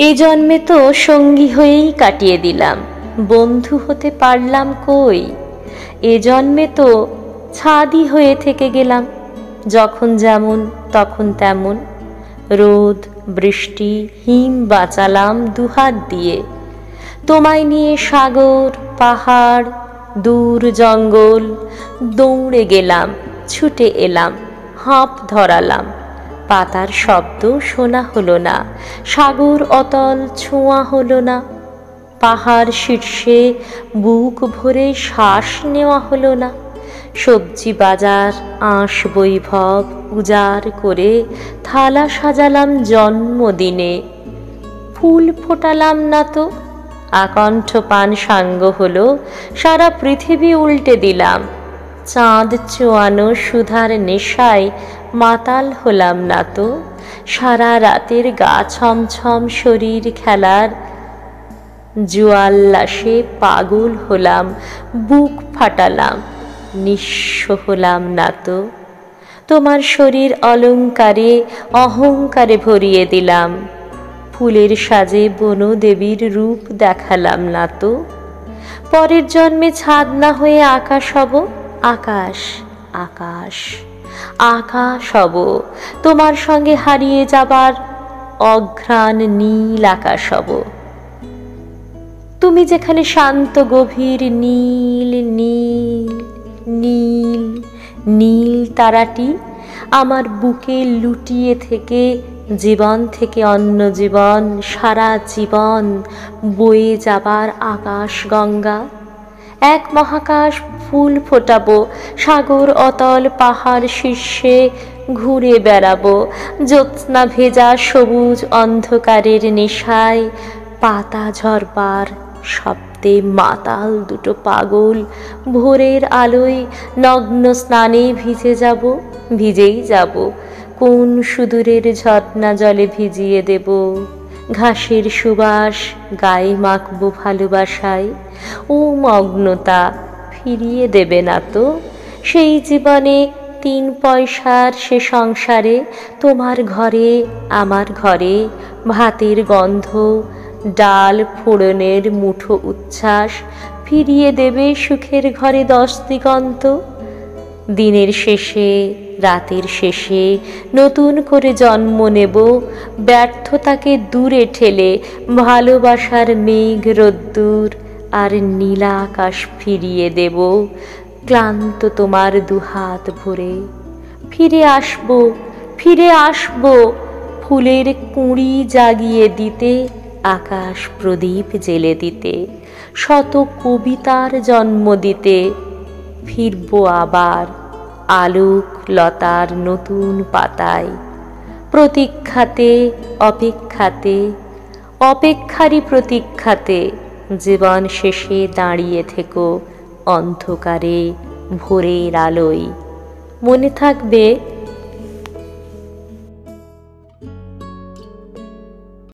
এ জন্মে তো সঙ্গী হয়েই কাটিয়ে দিলাম, বন্ধু হতে পারলাম কই। এ জন্মে তো ছাদই হয়ে থেকে গেলাম, যখন যেমন তখন তেমন। রোদ বৃষ্টি হিম বাঁচালাম দুহাত দিয়ে, তোমায় নিয়ে সাগর পাহাড় দূর জঙ্গল দৌড়ে গেলাম, ছুটে এলাম, হাঁপ ধরালাম। পাতার শব্দ শোনা হলো না, সাগর অতল ছোঁয়া হলো না, পাহাড় শীর্ষে বুক ভরে শ্বাস নেওয়া হলো না। সবজি বাজার আঁশ বৈভব উজাড় করে থালা সাজালাম জন্মদিনে, ফুল ফোটালাম না তো। আকণ্ঠ পান সাঙ্গ হলো, সারা পৃথিবী উল্টে দিলাম। চাঁদ চোয়ানো সুধার নেশায় মাতাল হলাম না তো। সারা রাতের গা ছমছম শরীর খেলার জোয়াল্লাসে পাগল হলাম, বুক ফাটালাম, নিঃস্ব হলাম না তো। তোমার শরীর অলঙ্কারে অহংকারে ভরিয়ে দিলাম, ফুলের সাজে বনদেবীর রূপ দেখালাম না তো। পরের জন্মে ছাদ না হয়ে আকাশ হব, আকাশ আকাশ আকাশ হব, তোমার সঙ্গে হারিয়ে যাবার অঘ্রাণ নীল আকাশ হব। তুমি যেখানে শান্ত গভীর নীল নীল নীল নীল তারাটি আমার বুকে লুটিয়ে থেকে জীবন থেকে অন্য জীবন, সারা জীবন বয়ে যাবার আকাশ গঙ্গা। এক মহাকাশ ফুল ফোটাবো, সাগর অতল পাহাড় শীর্ষে ঘুরে বেড়াবো, জ্যোৎস্না ভেজা সবুজ অন্ধকারের নেশায় পাতা ঝরবার শব্দে মাতাল দুটো পাগল ভোরের আলোয় নগ্ন স্নানে ভিজে যাব, ভিজেই যাব। কোন সুদূরের ঝর্ণা জলে ভিজিয়ে দেব, ঘাসের সুবাস গায়ে মাখবো ভালোবাসায়। ও মগ্নতা ফিরিয়ে দেবে না তো, সেই জীবনে 3 পয়সার সে সংসারে, তোমার ঘরে আমার ঘরে ভাতের গন্ধ ডাল ফোড়নের মুঠো উচ্ছ্বাস ফিরিয়ে দেবে সুখের ঘরে 10 দিগন্ত। দিনের শেষে রাতের শেষে নতুন করে জন্ম নেব, ব্যর্থতাকে দূরে ঠেলে ভালোবাসার মেঘ রোদ্দুর আর নীলা আকাশ ফিরিয়ে দেব। ক্লান্ত তোমার দুহাত ভরে ফিরে আসবো, ফিরে আসবো, ফুলের কুঁড়ি জাগিয়ে দিতে, আকাশ প্রদীপ জেলে দিতে, শত কবিতার জন্ম দিতে। ফিরবো আবার আলোক লতার নতুন পাতায়, প্রতীক্ষাতে অপেক্ষাতে, অপেক্ষারই প্রতীক্ষাতে। জীবন শেষে দাঁড়িয়ে থেকো অন্ধকারে ভোরের আলোয়। মনে থাকবে